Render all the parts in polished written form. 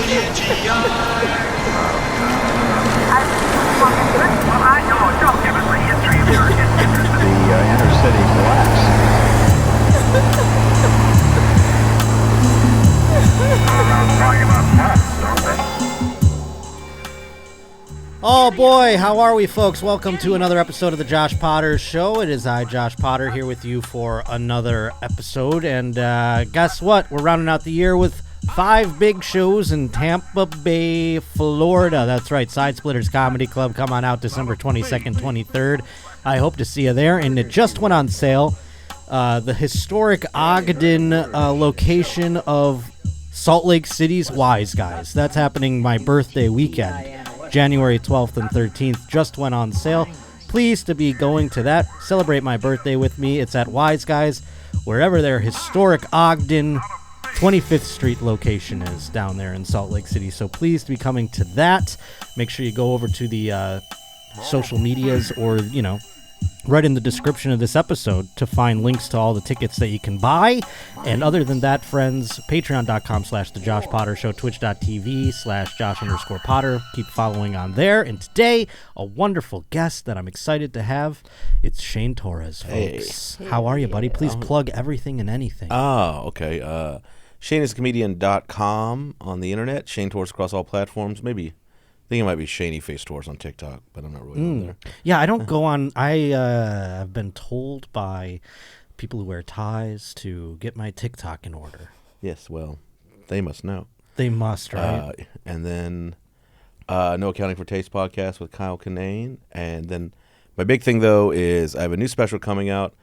inner city collapse. Oh boy, how are we, folks? Welcome to another episode of the Josh Potter Show. It is I, Josh Potter, here with you for another episode. And guess what? We're rounding out the year with 5 big shows in Tampa Bay, Florida. That's right, Side Splitters Comedy Club. Come on out December 22nd, 23rd. I hope to see you there. And it just went on sale. The historic Ogden location of Salt Lake City's Wiseguys. That's happening my birthday weekend. January 12th and 13th just went on sale. Pleased to be going to that. Celebrate my birthday with me. It's at Wiseguys, wherever their historic Ogden 25th Street location is down there in Salt Lake City. So pleased to be coming to that. Make sure you go over to the social medias or, right in the description of this episode to find links to all the tickets that you can buy. And other than that, friends, patreon.com/The Josh Potter Show, twitch.tv/Josh_Potter. Keep following on there. And today, a wonderful guest that I'm excited to have. It's Shane Torres, folks. Hey. How are you, buddy? Please plug everything and anything. Oh, okay. ShaneIsComedian.com on the internet. Shane Torres across all platforms. Maybe. I think it might be Shaney Face Tours on TikTok, but I'm not really on there. Yeah, I don't go on. I have been told by people who wear ties to get my TikTok in order. Yes, well, they must know. They must, right? And then No Accounting for Taste podcast with Kyle Kinane. And then my big thing, though, is I have a new special coming out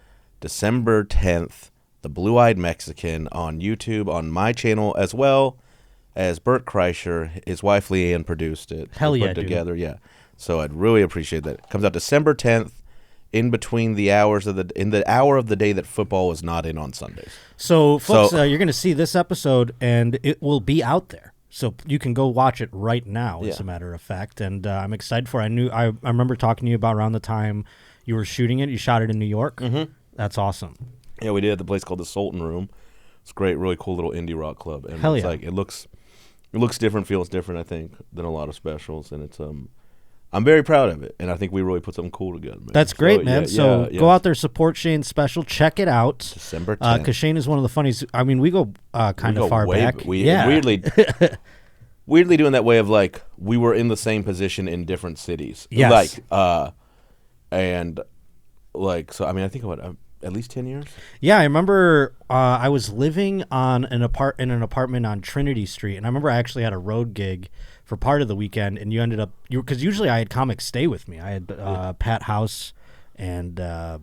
December 10th, The Blue-Eyed Mexican on YouTube, on my channel as well. As Bert Kreischer, his wife LeeAnn produced it. Hell yeah, put together, yeah. So I'd really appreciate that. It comes out December 10th, in between the hours of the hour of the day that football is not in on Sundays. So, folks, you're going to see this episode, and it will be out there. So you can go watch it right now, as a matter of fact. And I'm excited for it. I remember talking to you about around the time you were shooting it. You shot it in New York. Mm-hmm. That's awesome. Yeah, we did at the place called the Sultan Room. It's great, really cool little indie rock club. And Hell it's yeah. Like, it looks different, feels different, I think, than a lot of specials, and it's I'm very proud of it, and I think we really put something cool together. Man. That's great, man. So go out there, support Shane's special, check it out. December 10th. Because Shane is one of the funniest. I mean, we go kind of far back. Weirdly doing that way of like we were in the same position in different cities. Yes. And so. I mean, I think about at least 10 years. Yeah, I remember I was living in an apartment on Trinity Street, and I remember I actually had a road gig for part of the weekend, and you ended up because usually I had comics stay with me. I had Pat House and a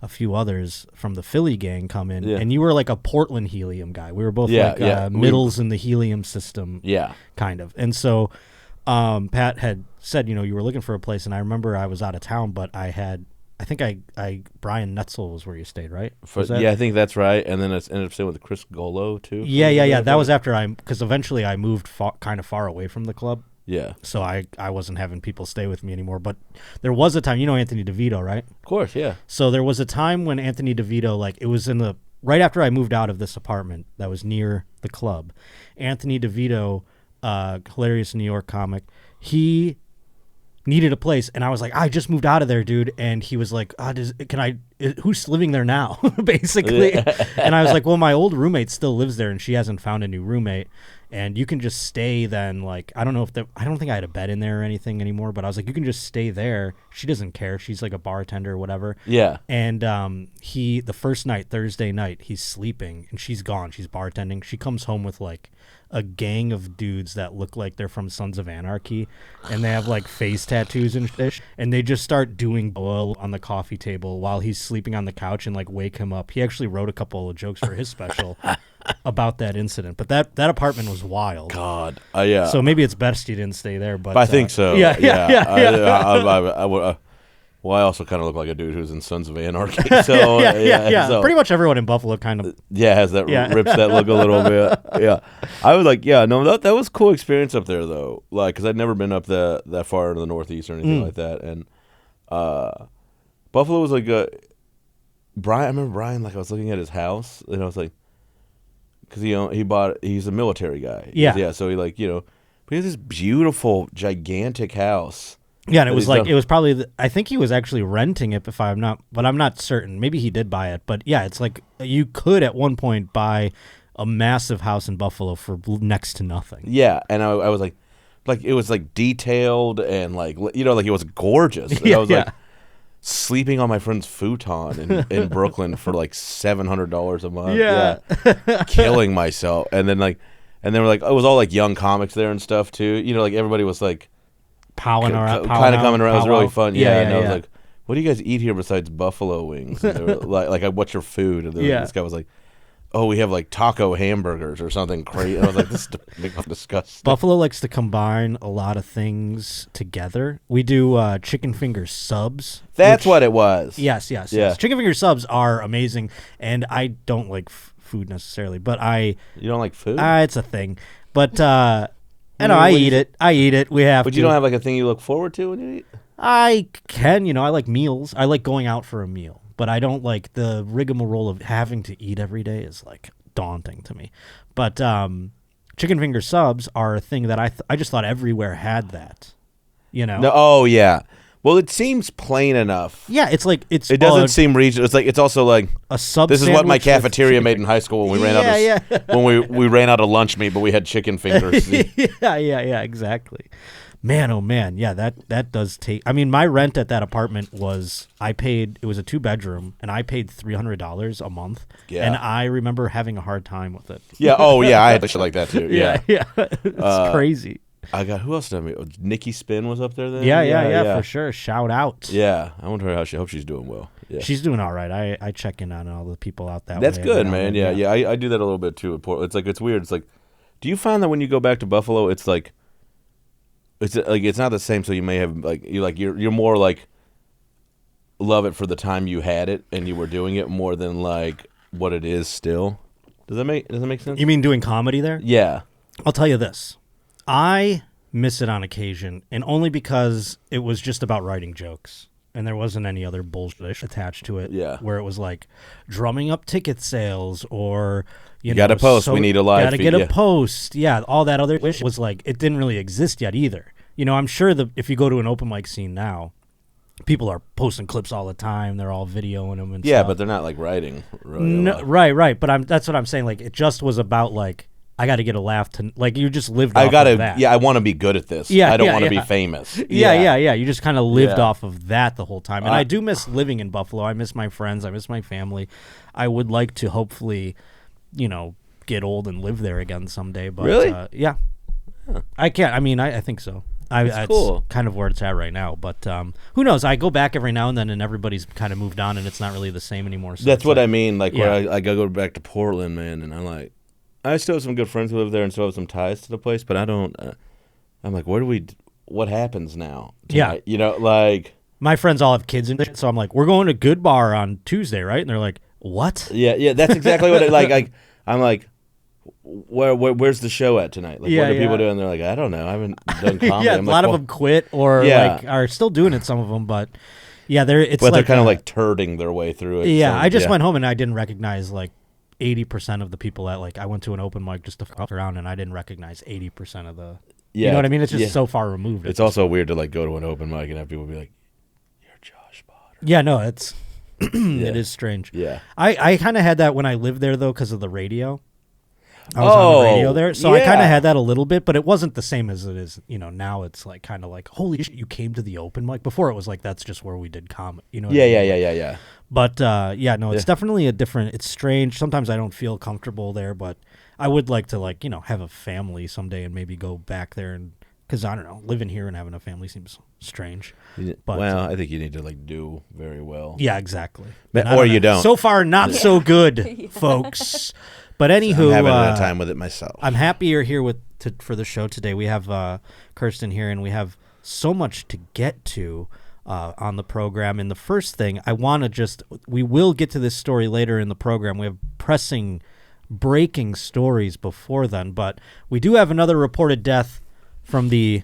few others from the Philly gang come in, and you were like a Portland helium guy. We were both middles in the helium system, kind of. And so Pat had said, you were looking for a place, and I remember I was out of town, but I think Brian Netzel was where you stayed, right? I think that's right. And then I ended up staying with Chris Golo, too. Yeah. That was after because eventually I moved kind of far away from the club. Yeah. So I wasn't having people stay with me anymore. But there was a time, Anthony DeVito, right? Of course, yeah. So there was a time when Anthony DeVito, it was right after I moved out of this apartment that was near the club. Anthony DeVito, hilarious New York comic, he needed a place, and I was like, I just moved out of there, dude. And he was like, who's living there now? Basically. And I was like, well, my old roommate still lives there, and she hasn't found a new roommate, and you can just stay then. I don't know I don't think I had a bed in there or anything anymore, but I was like, you can just stay there. She doesn't care. She's like a bartender or whatever. Yeah. And the first night, Thursday night, he's sleeping, and she's gone. She's bartending. She comes home with a gang of dudes that look like they're from Sons of Anarchy, and they have face tattoos and shit, and they just start doing oil on the coffee table while he's sleeping on the couch and wake him up. He actually wrote a couple of jokes for his special about that incident, but that apartment was wild. God, yeah. So maybe it's best you didn't stay there, but I think so. Yeah. Well, I also kind of look like a dude who's in Sons of Anarchy. So yeah. So, pretty much everyone in Buffalo kind of has that rips that look a little bit. Yeah, I was like, that was a cool experience up there though. Because I'd never been up that far into the Northeast or anything like that, and Buffalo was Brian. I remember Brian. I was looking at his house, and I was like, because he's a military guy. Yeah. So he But he has this beautiful, gigantic house. Yeah, and it that was he's like done- it was probably. I think he was actually renting it. But I'm not certain. Maybe he did buy it. But yeah, it's like you could at one point buy a massive house in Buffalo for next to nothing. Yeah, and I was like it was like detailed and like like it was gorgeous. And I was like sleeping on my friend's futon in Brooklyn for like $700 a month. Yeah. Killing myself. And then they were like, it was all like young comics there and stuff too. Like everybody was like Kind of coming around. It was really fun. Yeah, and I was yeah. like, what do you guys eat here besides buffalo wings? And they were like, what's your food? And this guy was like, oh, we have like taco hamburgers or something crazy. And I was like, this is disgusting. Buffalo likes to combine a lot of things together. We do chicken finger subs. That's what it was. Yes. Yeah. Chicken finger subs are amazing, and I don't like food necessarily, but You don't like food? it's a thing. But I eat it. I eat it. We have. But you don't have like a thing you look forward to when you eat? I can. I like meals. I like going out for a meal. But I don't like the rigmarole of having to eat every day is like daunting to me. But chicken finger subs are a thing that I just thought everywhere had that. No, oh yeah. Well, it seems plain enough. Yeah, it's like It doesn't seem regional. It's also like a sub. this is what my sandwich with cafeteria made in high school when we ran out of when we ran out of lunch meat, but we had chicken fingers. yeah, exactly. Man, oh man, yeah, that does take. I mean, my rent at that apartment it was a 2-bedroom, and I paid $300 a month. Yeah. And I remember having a hard time with it. Yeah. Oh yeah, I had shit like that too. Yeah. Yeah, it's crazy. I got who else did I meet? Nikki Spin was up there then. Yeah, for sure. Shout out. Yeah, I wonder how I hope she's doing well. Yeah. She's doing all right. I check in on all the people out that way. That's good, man. Yeah. I do that a little bit too. It's weird. It's like, do you find that when you go back to Buffalo, it's like it's not the same. So you may have you're more like love it for the time you had it and you were doing it more than like what it is still. Does that make sense? You mean doing comedy there? Yeah. I'll tell you this. I miss it on occasion, and only because it was just about writing jokes. And there wasn't any other bullshit attached to it. Yeah. Where it was like drumming up ticket sales or you got to post. We need a live feed. Got to get a post. Yeah. All that other wish was like it didn't really exist yet either. I'm sure that if you go to an open mic scene now, people are posting clips all the time. They're all videoing them and yeah, stuff. but they're not like writing. Really no, right. But that's what I'm saying. Like it just was about like I got to get a laugh to like you just lived. Off of that. Yeah, I want to be good at this. Yeah, I don't want to be famous. Yeah. You just kind of lived off of that the whole time, and I do miss living in Buffalo. I miss my friends. I miss my family. I would like to hopefully, get old and live there again someday. But really, yeah, I can't. I mean, I think so. That's cool. Kind of where it's at right now. But who knows? I go back every now and then, and everybody's kind of moved on, and it's not really the same anymore. So that's what I mean. Like where I go back to Portland, man, and I'm like. I still have some good friends who live there and still have some ties to the place, but I don't. I'm like, what happens now? Tonight? Yeah. Like. My friends all have kids and shit, so I'm like, we're going to Good Bar on Tuesday, right? And they're like, what? Yeah, that's exactly what I'm like, where's the show at tonight? Like, what are people doing? They're like, I don't know. I haven't done comedy. Yeah, a lot of them quit or are still doing it, some of them, but yeah, they're kind of like turding their way through it. Yeah, so, I just went home and I didn't recognize like 80% of the people at like I went to an open mic just to fuck around and I didn't recognize 80% of the you know what I mean? It's just so far removed. It's also weird to like go to an open mic and have people be like, "You're Josh Potter." Yeah, no, it's it is strange. Yeah, I kind of had that when I lived there though because of the radio. I was on the radio there, so I kind of had that a little bit, but it wasn't the same as it is. Now it's like kind of like, holy shit, you came to the open mic. Before it was like that's just where we did comedy. Yeah. But it's definitely a different. It's strange. Sometimes I don't feel comfortable there, but I would like to have a family someday and maybe go back there and because I don't know, living here and having a family seems strange. But I think you need to like do very well. Yeah, exactly. Or you don't. So far, not so good, folks. But anywho, I'm having a time with it myself. I'm happy you're here for the show today. We have Kirsten here, and we have so much to get to on the program. And the first thing I want to we will get to this story later in the program. We have breaking stories before then, but we do have another reported death from the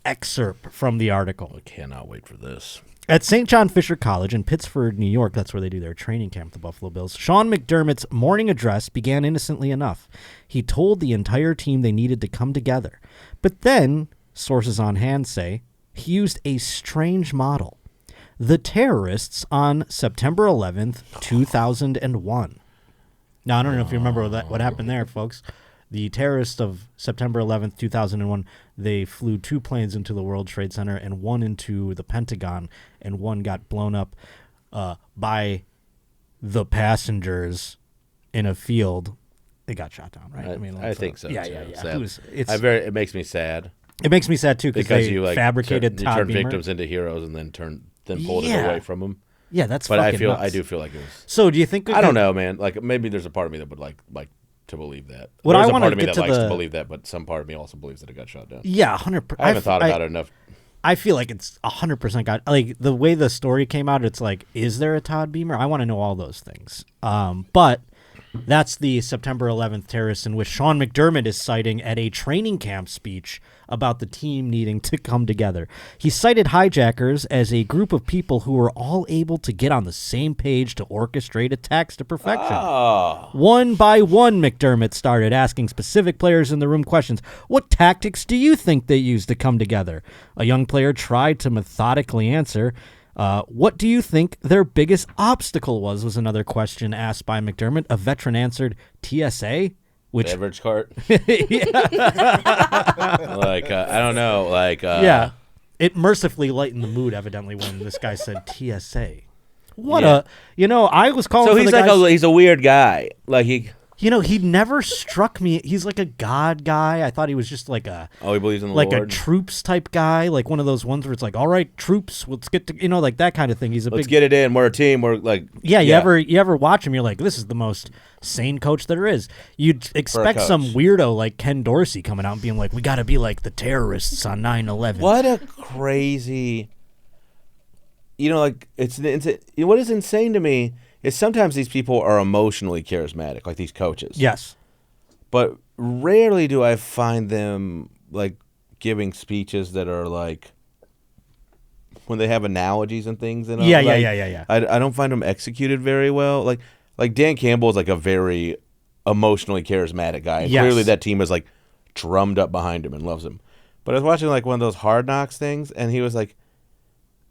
excerpt from the article. I cannot wait for this. At St. John Fisher College in Pittsford, New York, that's where they do their training camp, the Buffalo Bills, Sean McDermott's morning address began innocently enough. He told the entire team they needed to come together. But then, sources on hand say, he used a strange model. The terrorists on September 11th, 2001. Now, I don't know if you remember what happened there, folks. The terrorists of September 11th, 2001, they flew 2 planes into the World Trade Center and 1 into the Pentagon, and 1 got blown up by the passengers in a field. They got shot down, right? I think so. Yeah, too. yeah. It makes me sad. It makes me sad, too, because they you fabricated you Todd turn Beamer. victims into heroes and then pulled it away from them. Yeah, that's But fucking nuts. I do feel like it was. So do you think... I don't know, man. Like, maybe there's a part of me that would like to believe that. What There's I a wanna part of me get that to likes the- to believe that, but some part of me also believes that it got shot down. Yeah, 100%. I haven't thought about it enough. I feel like it's 100% got... Like, the way the story came out, it's like, is there a Todd Beamer? I want to know all those things. But that's the September 11th terrorist in which Sean McDermott is citing at a training camp speech about the team needing to come together. He cited hijackers as a group of people who were all able to get on the same page to orchestrate attacks to perfection. Oh. One by one, McDermott started asking specific players in the room questions. What tactics do you think they used to come together? A young player tried to methodically answer. What do you think their biggest obstacle was another question asked by McDermott. A veteran answered TSA, which... Beverage cart? I don't know. yeah. It mercifully lightened the mood, evidently, when this guy said TSA. I was calling So for he's the like guys, he's a weird guy. Like he never struck me. He's like a God guy. I thought he was just like a... he believes in the like Lord. a troops type guy, like one of those ones where it's like, all right, troops, let's get to, like that kind of thing. He's a Let's big... get it in. We're a team. We're like... Yeah, you ever watch him, you're like, this is the most sane coach there is. You'd expect coach. some weirdo like Ken Dorsey coming out and being like, we got to be like the terrorists on 9/11. What a crazy... what is insane to me is sometimes these people are emotionally charismatic, like these coaches. Yes. But rarely do I find them like giving speeches that are like when they have analogies and things. And Yeah. I don't find them executed very well. Like Dan Campbell is like a very emotionally charismatic guy. And Yes. clearly that team is like drummed up behind him and loves him. But I was watching like one of those Hard Knocks things, and he was like,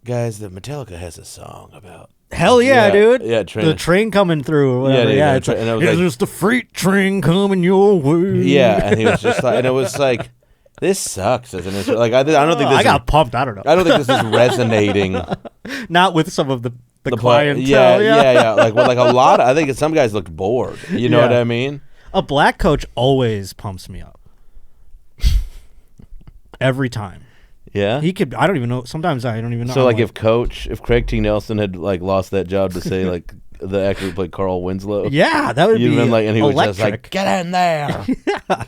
"Guys, the Metallica has a song about." Hell yeah, dude. Yeah, the train coming through or whatever. Yeah, It's and I was like, like- there's the freight train coming your way. Yeah, and he was just like, and it was like, this sucks as an instrument. Like I don't think this. I got pumped. I don't know. I don't think this is resonating. Not with some of the play- clientele. yeah. Like a lot. I think some guys looked bored. You know what I mean? A black coach always pumps me up. Every time. Yeah. He could. I don't even know. Sometimes I don't even know. So I'm like if Craig T. Nelson had like lost that job to say like the actor who played Carl Winslow. yeah, that would be You'd been like, and he was electric. just like, get in there.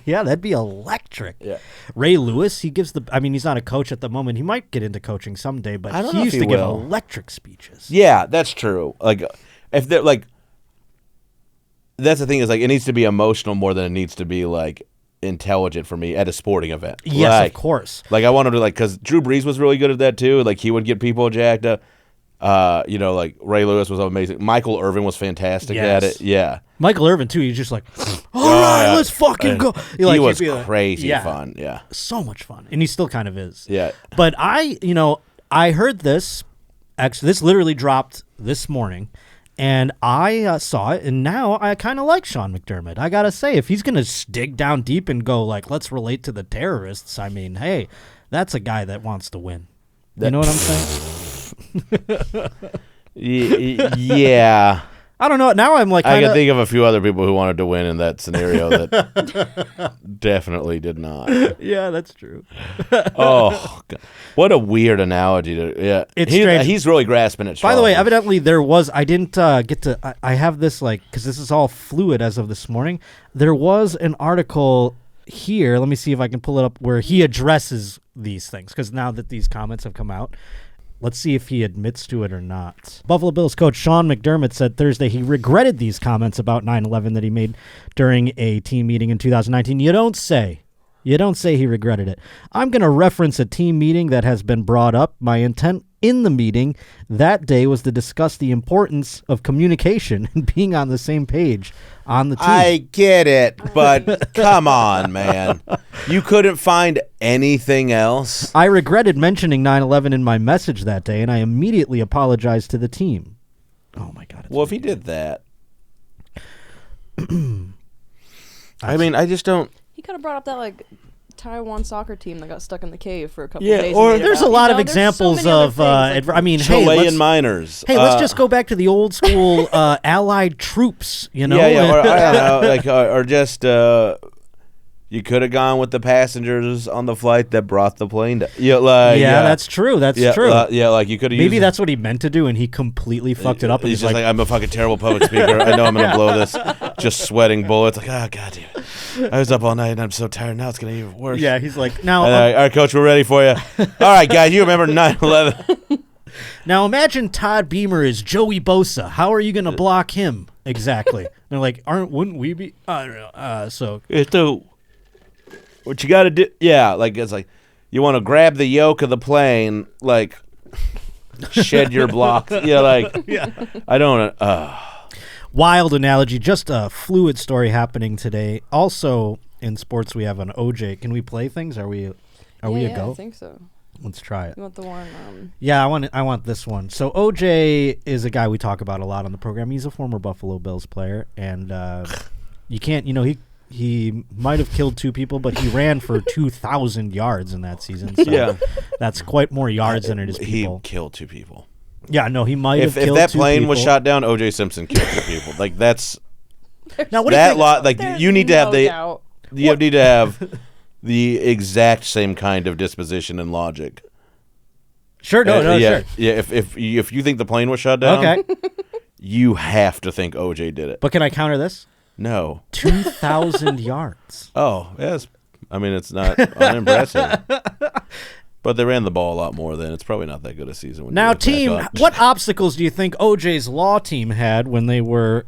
yeah, that'd be electric. Yeah. Ray Lewis, he gives the. I mean, he's not a coach at the moment. He might get into coaching someday, but I don't he know if used he to give will. electric speeches. Yeah, that's true. Like if they're like, that's the thing is like it needs to be emotional more than it needs to be like intelligent for me at a sporting event. Yes, Like, of course. Like I wanted to because Drew Brees was really good at that too. Like he would get people jacked up. Like Ray Lewis was amazing. Michael Irvin was fantastic at Yes. it. Yeah. Michael Irvin too. He's just like, all right, yeah. let's fucking go. He was he'd be like- crazy yeah, fun. Yeah. so much fun, and he still kind of is. Yeah. But I heard this. Actually, this literally dropped this morning, and I saw it, and now I kind of like Sean McDermott. I gotta say, if he's gonna dig down deep and go like, let's relate to the terrorists. I mean, hey, that's a guy that wants to win. You know what I'm saying? Yeah. I don't know. Now I'm like, I kinda, can think of a few other people who wanted to win in that scenario that definitely did not. yeah, that's true. Oh, God. What a weird analogy to yeah. It's strange. He's really grasping at. By the way, straws. evidently there was. I didn't get to. I have this like because this is all fluid as of this morning. There was an article here. Let me see if I can pull it up where he addresses these things because now that these comments have come out. Let's see if he admits to it or not. Buffalo Bills coach Sean McDermott said Thursday he regretted these comments about 9/11 that he made during a team meeting in 2019. You don't say. You don't say he regretted it. I'm going to reference a team meeting that has been brought up. My intent in the meeting that day was to discuss the importance of communication and being on the same page on the team. I get it, but come on, man. You couldn't find anything else? I regretted mentioning 9/11 in my message that day, and I immediately apologized to the team. Oh, my God. Well, if he did that. I mean, I just don't. He could have brought up that like Taiwan soccer team that got stuck in the cave for a couple Yeah, of days. or and made it There's a out. lot of There's so examples many other of, things, like, I mean, hey, Chilean miners. let's just go back to the old school Allied troops, you know? Yeah, or I don't know, like, or just you could have gone with the passengers on the flight that brought the plane down. Yeah, that's true. That's true. Yeah, like you could have. Maybe that's what he meant to do, and he completely fucked it up. And He's just like, I'm a fucking terrible public speaker. I know I'm gonna blow this. Just sweating bullets. Like, oh god, dude. I was up all night and I'm so tired. Now it's gonna be even worse. yeah, he's like, now, All right, coach, we're ready for you. All right, guys, you remember 9/11? now imagine Todd Beamer is Joey Bosa. How are you going to block him exactly? They're like, wouldn't we be? I don't know. So What you got to do? Yeah, like it's like you want to grab the yoke of the plane, like shed your block. Yeah, like I don't. wild analogy. Just a fluid story happening today. Also in sports, we have an OJ. Can we play things? Are we a go? I think so. Let's try it. You want the one? Yeah, I want this one. So OJ is a guy we talk about a lot on the program. He's a former Buffalo Bills player, and you can't, he might have killed 2 people, but he ran for 2,000 yards in that season. So Yeah. that's quite more yards than it is people. He killed 2 people. Yeah, no, he might If have killed that 2 plane people. was shot down, O.J. Simpson killed 2 people. Like that's Now, what do you that think? lot. Like There's you need to have no the doubt. you need to have the exact same kind of disposition and logic. Sure, no, yeah, sure. yeah. If you think the plane was shot down, Okay, you have to think O.J. did it. but can I counter this? No. 2,000 yards. Oh, yes. I mean, it's not unimpressive. But they ran the ball a lot more then. It's probably not that good a season. When Now, you look back team, up. what obstacles do you think OJ's law team had when they were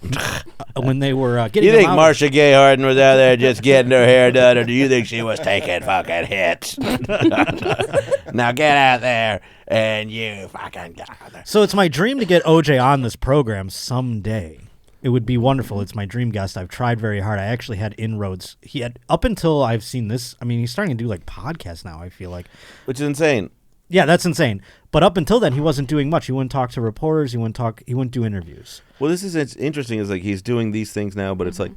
getting You him think out? Marcia Gay Harden was out there just getting her hair done, or do you think she was taking fucking hits? Now get out there and you fucking get out there. So it's my dream to get OJ on this program someday. It would be wonderful. It's my dream guest. I've tried very hard. I actually had inroads. He had, up until I've seen this, I mean, he's starting to do like podcasts now, I feel like. Which is insane. Yeah, that's insane. But up until then, he wasn't doing much. He wouldn't talk to reporters. He wouldn't do interviews. Well, this is it's interesting. Is like he's doing these things now, but it's like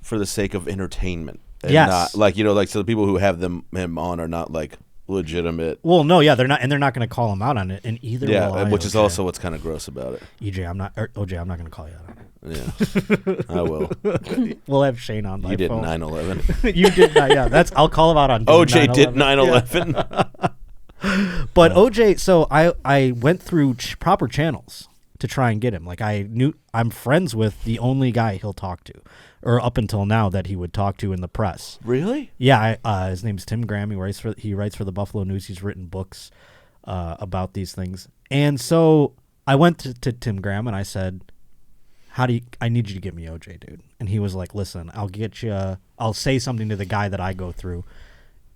for the sake of entertainment. And Yes. Not, like, so the people who have him on are not like legitimate. Well, no, yeah, they're not, and they're not going to call him out on it. And either will Yeah, I, which is OJ. also what's kind of gross about it. OJ, I'm not going to call you out on it. Yeah, I will. We'll have Shane on by You did phone. 9/11. You did not, yeah. I'll call him out on OJ did 9/11. 9/11. But OJ, so I went through proper channels to try and get him. Like I'm friends with the only guy he'll talk to, or up until now that he would talk to in the press. Really? Yeah, his name's Tim Graham. He writes for the Buffalo News. He's written books about these things. And so I went to Tim Graham and I said, I need you to get me OJ, dude. And he was like, listen, I'll say something to the guy that I go through,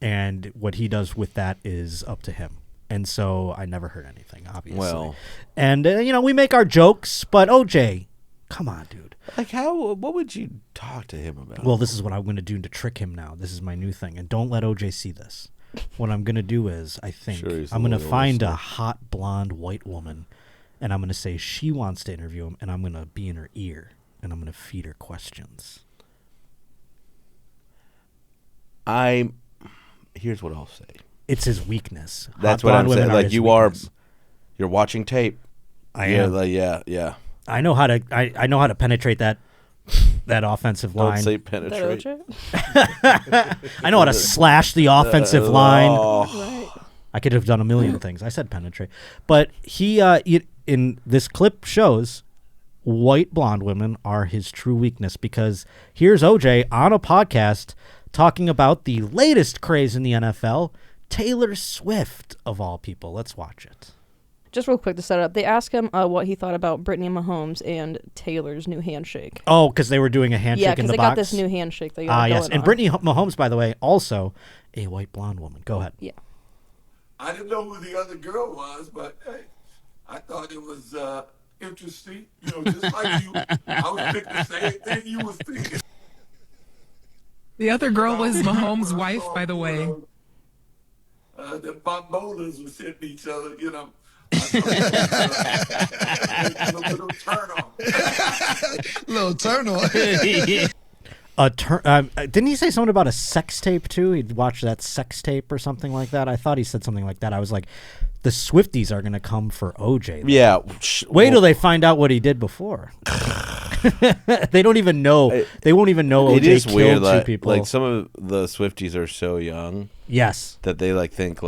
and what he does with that is up to him. And so I never heard anything, obviously. Well. And, we make our jokes, but OJ, come on, dude. Like what would you talk to him about? Well, this is what I'm going to do to trick him now. This is my new thing. And don't let OJ see this. What I'm going to do is, I think, Sure, he's I'm going to a find listener. a hot, blonde, white woman, and I'm going to say she wants to interview him, and I'm going to be in her ear, and I'm going to feed her questions. Here's what I'll say. It's his weakness. That's Hot what I'm blonde saying. women Like his you're weakness. watching tape. I am. Yeah. I know how to. I know how to penetrate that offensive Don't line. say That penetrate. OJ? I know how to slash the offensive line. Oh. Right. I could have done a million things. I said penetrate, but he in this clip shows white blonde women are his true weakness, because here's OJ on a podcast talking about the latest craze in the NFL, Taylor Swift of all people. Let's watch it. just real quick to set it up, they asked him what he thought about Brittany Mahomes and Taylor's new handshake. Oh, because they were doing a handshake Yeah, in because the they box. got this new handshake. They got Yes, going and on. Brittany Mahomes, by the way, also a white blonde woman. Go ahead. Yeah. I didn't know who the other girl was, but hey, I thought it was interesting. Just like you, I was thinking the same thing you was thinking. The other girl was Mahomes' wife, by the way. The bombolas were hitting each other, I thought it was a little turn on. Little turn on. Didn't he say something about a sex tape too? He'd watch that sex tape or something like that. I thought he said something like that. I was like, the Swifties are gonna come for OJ. Then. Yeah. Wait till they find out what he did before. They don't even know. They won't even know OJ It is killed weird. two Like, people. like some of the Swifties are so young. Yes. That they think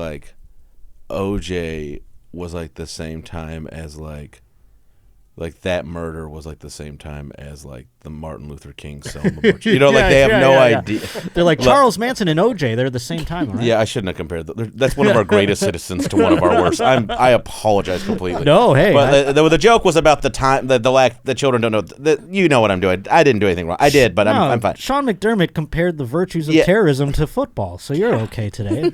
OJ was the same time as that murder was the same time as the Martin Luther King Selma butcher. They have no idea. They're like Charles Manson and OJ. They're the same time, right? Yeah, I shouldn't have compared. That's one of our greatest citizens to one of our worst. I apologize completely. No, hey. But the joke was about the time that the children don't know. You know what I'm doing. I didn't do anything wrong. I did, but I'm fine. Sean McDermott compared the virtues of terrorism to football, so you're okay today.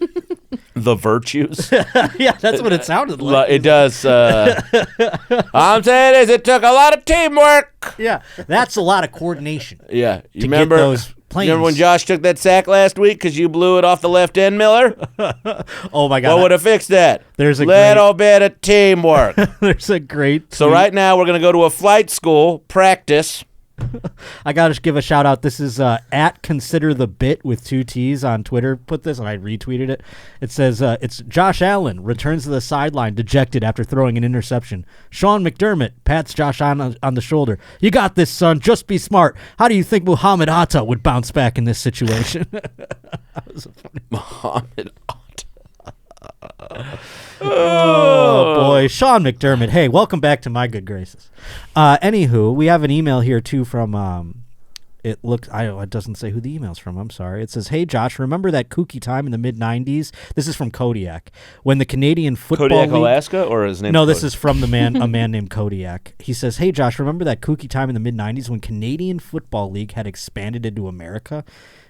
The virtues. Yeah, that's what it sounded like. It does. I'm saying is it took a lot of teamwork. Yeah, that's a lot of coordination. Yeah, you to remember get those planes. Remember when Josh took that sack last week because you blew it off the left end, Miller? Oh my God! What would have fixed that? There's a little bit of teamwork. There's a great. So right now we're gonna go to a flight school practice. I gotta give a shout out. This is at Consider the Bit with 2 T's on Twitter. Put this, and I retweeted it. It says it's Josh Allen returns to the sideline dejected after throwing an interception. Sean McDermott pats Josh on the shoulder. You got this, son. Just be smart. How do you think Muhammad Atta would bounce back in this situation? That was funny. Muhammad Atta. Oh boy, Sean McDermott. Hey, welcome back to my good graces. Anywho, we have an email here too from it doesn't say who the email's from. I'm sorry. It says, "Hey Josh, remember that kooky time in the mid '90s? This is from Kodiak when the Canadian Football Kodiak, League." Alaska, or his name? No, this is from a man named Kodiak. He says, "Hey Josh, remember that kooky time in the mid '90s when Canadian Football League had expanded into America?"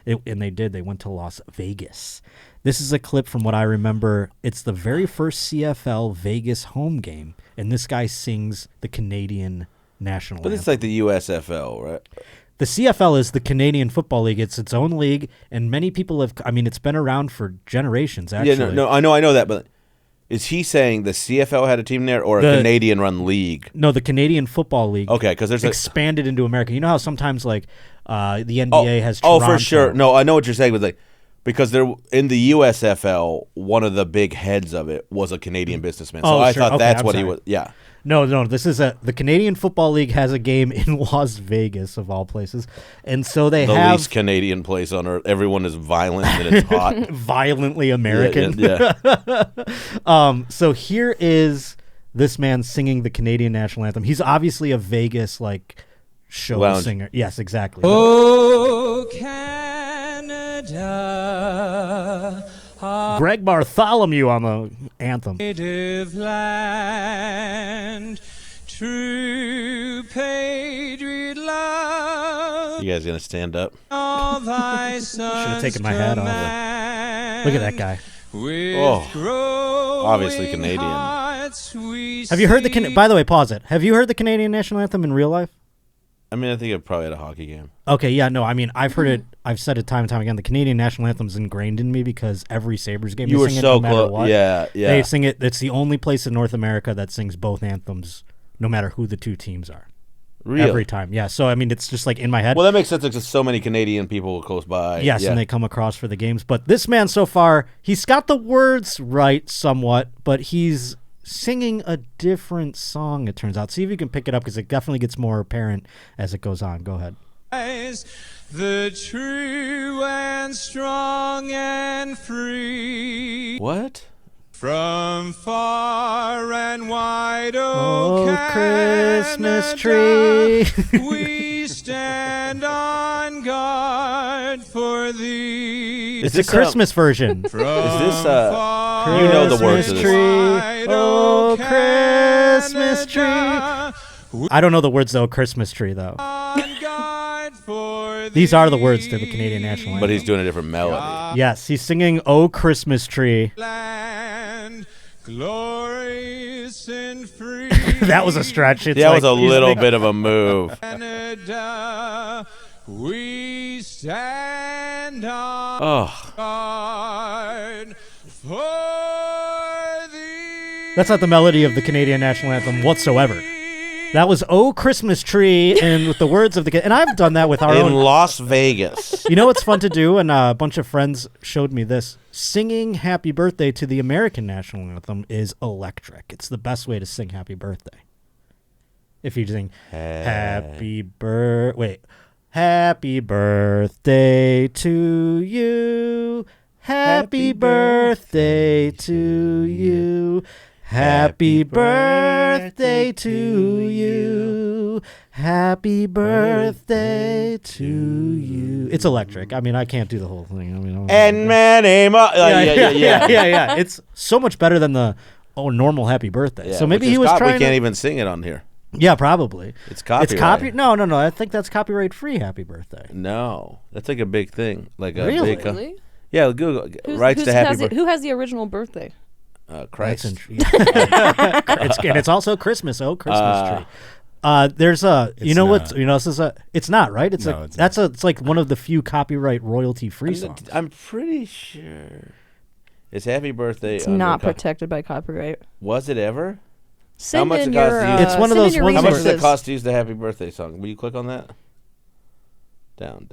And they did. They went to Las Vegas. This is a clip from what I remember. It's the very first CFL Vegas home game, and this guy sings the Canadian national anthem. But it's like the USFL, right? The CFL is the Canadian Football League. It's its own league, and many people have. I mean, it's been around for generations. Actually, Yeah, no, I know that, but is he saying the CFL had a team there or a Canadian-run league? No, the Canadian Football League. Okay, because there's expanded into America. You know how sometimes the NBA has Toronto. Oh, for sure. No, I know what you're saying, but because there in the USFL, one of the big heads of it was a Canadian businessman. So I thought that's what he was. Yeah. No. This is the Canadian Football League has a game in Las Vegas of all places, and so they have the least Canadian place on earth. Everyone is violent and it's hot, violently American. Yeah. So here is this man singing the Canadian national anthem. He's obviously a Vegas show lounge singer. Yes, exactly. Oh, Canada. Greg Bartholomew on the anthem. Native land, true patriot love. You guys gonna stand up? All thy sons Should have taken my hat off. Look at that guy. Obviously Canadian. Have you heard by the way, pause it. Have you heard the Canadian national anthem in real life? I mean, I think it probably at a hockey game. Okay, yeah, no, I mean, I've heard it. I've said it time and time again. The Canadian national anthem is ingrained in me because every Sabres game You they were sing it so no matter close. what. Yeah. They sing it. It's the only place in North America that sings both anthems, no matter who the two teams are. Really? Every time, yeah. So I mean, it's just in my head. Well, that makes sense because so many Canadian people close by. Yes, and they come across for the games. But this man so far, he's got the words right somewhat, but he's singing a different song, it turns out. See if you can pick it up because it definitely gets more apparent as it goes on. Go ahead. The true and strong and free. What? From far and wide, oh Canada, Christmas tree. we stand on On guard for thee. It's a Christmas version. Is this you know the words of this? Tree, oh, Christmas tree. I don't know the words though. Christmas tree though. These are the words to the Canadian national anthem. But he's doing a different melody. Yes, he's singing "Oh Christmas Tree." Land, glorious and free. That was a stretch. It's That like was a he's little making- bit of a move. Canada, we stand on Oh, guard for thee. That's not the melody of the Canadian national anthem whatsoever. That was "Oh Christmas Tree" and with the words of the and I've done that with our in own. Las Vegas. You know what's fun to do? And a bunch of friends showed me this. Singing "Happy Birthday" to the American national anthem is electric. It's the best way to sing "Happy Birthday." If you sing Happy birthday to you. Happy birthday to you. Happy birthday to you. Happy birthday to you. It's electric. I mean, I can't do the whole thing. I mean, And many more. yeah. It's so much better than the normal happy birthday. Yeah, so maybe which he is was trying. We can't even sing it on here. Yeah, probably. It's copyright. It's No. I think that's copyright free. Happy birthday. No, that's like a big thing. Like a Really? big Really? Yeah, Google rights to happy birthday. Who has the original birthday? Christ. It's also Christmas. Oh, Christmas tree. There's a. You know what? You know this is a. It's not right. It's No, a. That's a. It's like one of the few copyright royalty free songs. I'm pretty sure. It's Happy Birthday. It's not protected by copyright. Was it ever? Send much in it costs your, to use- It's one of send in those your ones How much does resources. it cost to use the Happy Birthday song? Will you click on that? Down.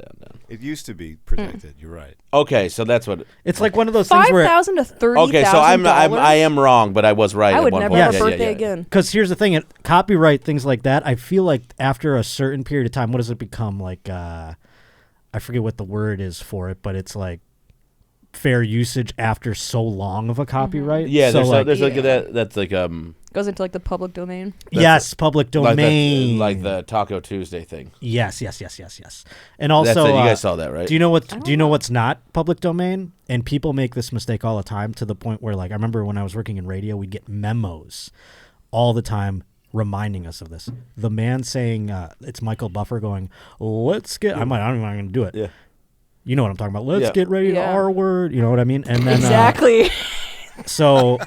It used to be protected. You're right. Okay, so that's what. It's like one of those things where. $5,000 to $30,000. Okay, so I am wrong, but I was right. I at would one never point. have a Yeah, birthday yeah. again. Because here's the thing, copyright things like that. I feel like after a certain period of time, what does it become? Like, I forget what the word is for it, but it's like fair usage after so long of a copyright. Yeah, so there's like Yeah. that. That's like Goes into like the public domain. yes, public domain, like the Taco Tuesday thing. Yes. And also, That's it. You guys saw that, right? Do you know what? Do you know what's not public domain? And people make this mistake all the time to the point where, like, I remember when I was working in radio, we'd get memos all the time reminding us of this. The man saying, "It's Michael Buffer going, let's get." I'm not even going to do it. Yeah. You know what I'm talking about. Let's Yeah. get ready to Yeah. R word. You know what I mean? And then Exactly. so